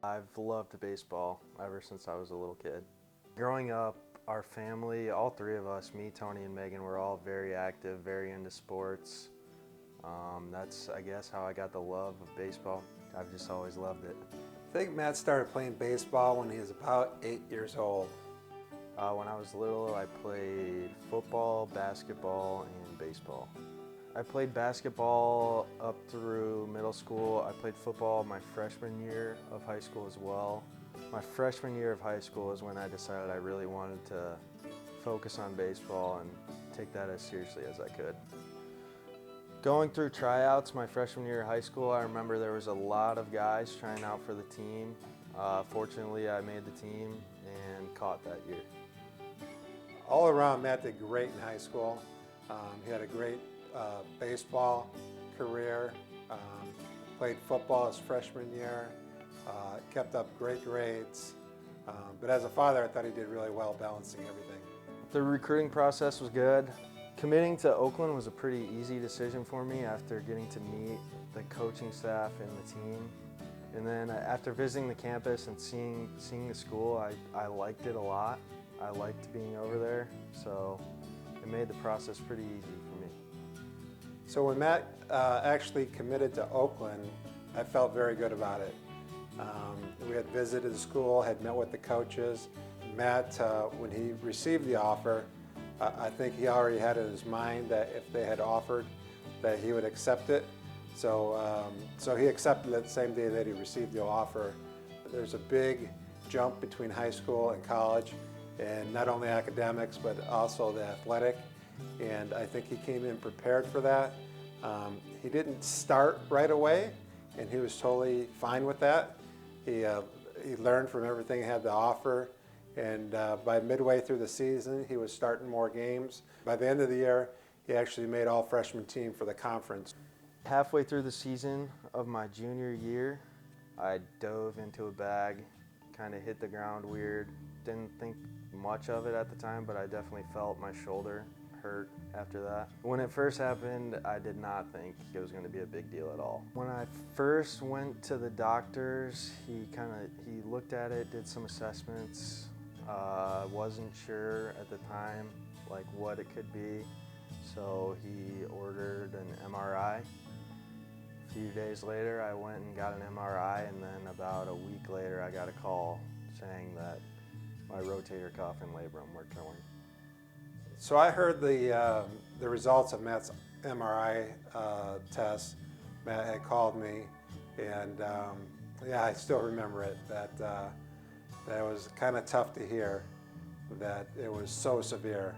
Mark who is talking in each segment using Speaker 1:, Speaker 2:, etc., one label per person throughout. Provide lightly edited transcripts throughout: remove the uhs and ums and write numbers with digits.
Speaker 1: I've loved baseball ever since I was a little kid. Growing up, our family, all three of us, me, Tony, and Megan, were all very active, very into sports. That's, I guess, how I got the love of baseball. I've just always loved it.
Speaker 2: I think Matt started playing baseball when he was about 8 years old.
Speaker 1: When I was little, I played football, basketball, and baseball. I played basketball up through middle school. I played football my freshman year of high school as well. My freshman year of high school is when I decided I really wanted to focus on baseball and take that as seriously as I could. Going through tryouts my freshman year of high school, I remember there was a lot of guys trying out for the team. Fortunately, I made the team and caught that year.
Speaker 2: All around, Matt did great in high school. He had a great baseball career, played football his freshman year, kept up great grades. But as a father, I thought he did really well balancing everything.
Speaker 1: The recruiting process was good. Committing to Oakland was a pretty easy decision for me after getting to meet the coaching staff and the team. And then after visiting the campus and seeing the school, I liked it a lot. I liked being over there, so it made the process pretty easy for me.
Speaker 2: So when Matt actually committed to Oakland, I felt very good about it. We had visited the school, had met with the coaches. Matt, when he received the offer, I think he already had in his mind that if they had offered, that he would accept it. So he accepted it the same day that he received the offer. There's a big jump between high school and college, and not only academics, but also the athletic. And I think he came in prepared for that. He didn't start right away, and he was totally fine with that. He learned from everything he had to offer. And by midway through the season, he was starting more games. By the end of the year, he actually made all freshman team for the conference.
Speaker 1: Halfway through the season of my junior year, I dove into a bag, kind of hit the ground weird. Didn't think much of it at the time, but I definitely felt my shoulder hurt after that. When it first happened, I did not think it was going to be a big deal at all. When I first went to the doctors, he looked at it, did some assessments. Wasn't sure at the time like what it could be, so he ordered an MRI. A few days later I went and got an MRI, and then about a week later I got a call saying that my rotator cuff and labrum were torn.
Speaker 2: So I heard the results of Matt's MRI test. Matt had called me, and yeah, I still remember it. That was kind of tough to hear, that it was so severe.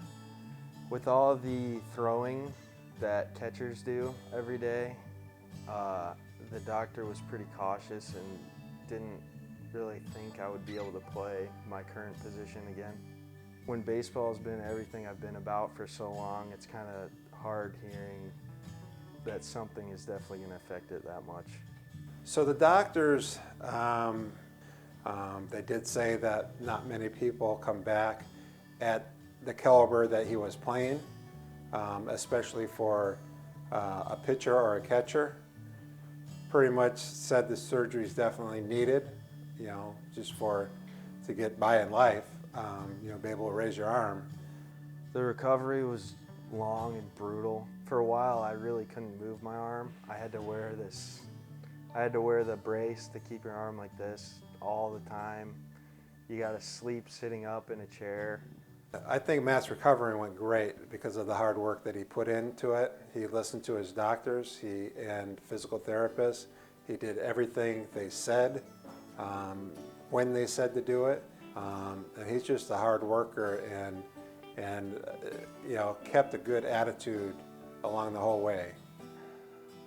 Speaker 1: With all of the throwing that catchers do every day, the doctor was pretty cautious and didn't really think I would be able to play my current position again. When baseball has been everything I've been about for so long, it's kind of hard hearing that something is definitely going to affect it that much.
Speaker 2: So the doctors, they did say that not many people come back at the caliber that he was playing, especially for a pitcher or a catcher. Pretty much said the surgery is definitely needed, just to get by in life, be able to raise your arm.
Speaker 1: The recovery was long and brutal. For a while, I really couldn't move my arm. I had to wear the brace to keep your arm like this all the time. You got to sleep sitting up in a chair.
Speaker 2: I think Matt's recovery went great because of the hard work that he put into it. He listened to his doctors and physical therapists. He did everything they said when they said to do it. And he's just a hard worker and kept a good attitude along the whole way.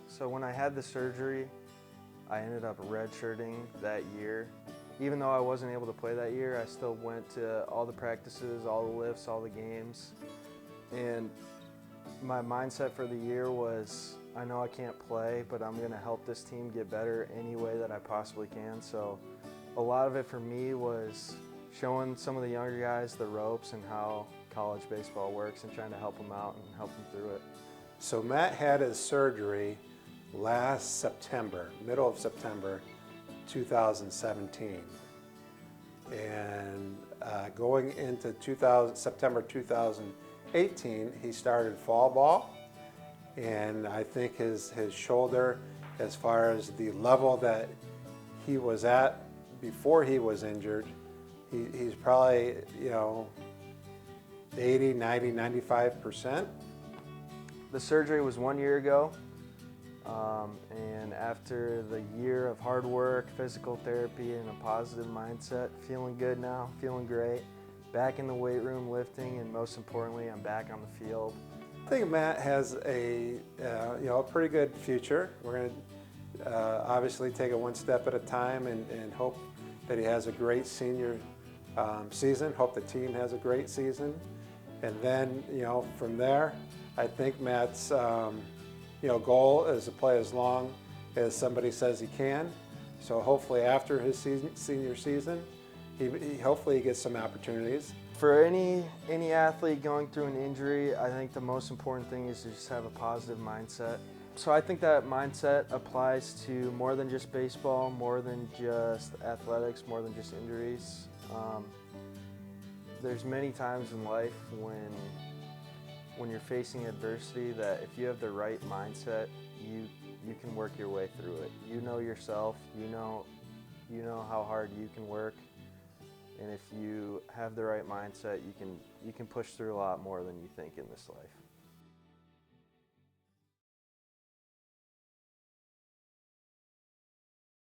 Speaker 1: So when I had the surgery, I ended up redshirting that year. Even though I wasn't able to play that year, I still went to all the practices, all the lifts, all the games. And my mindset for the year was, I know I can't play, but I'm going to help this team get better any way that I possibly can. So a lot of it for me was showing some of the younger guys the ropes and how college baseball works and trying to help them out and help them through it.
Speaker 2: So Matt had his surgery last September, middle of September, 2017. And going into September 2018, he started fall ball. And I think his shoulder, as far as the level that he was at before he was injured, he's probably, 80, 90, 95%.
Speaker 1: The surgery was 1 year ago, and after the year of hard work, physical therapy, and a positive mindset, feeling good now, feeling great, back in the weight room lifting, and most importantly, I'm back on the field.
Speaker 2: I think Matt has a pretty good future. We're going to obviously take it one step at a time and hope that he has a great senior season. Hope the team has a great season, and then from there, I think Matt's goal is to play as long as somebody says he can. So hopefully after his senior season, he hopefully gets some opportunities.
Speaker 1: For any athlete going through an injury, I think the most important thing is to just have a positive mindset. So I think that mindset applies to more than just baseball, more than just athletics, more than just injuries. There's many times in life when you're facing adversity that if you have the right mindset, you can work your way through it. You know yourself, you know how hard you can work. And if you have the right mindset, you can push through a lot more than you think in this life.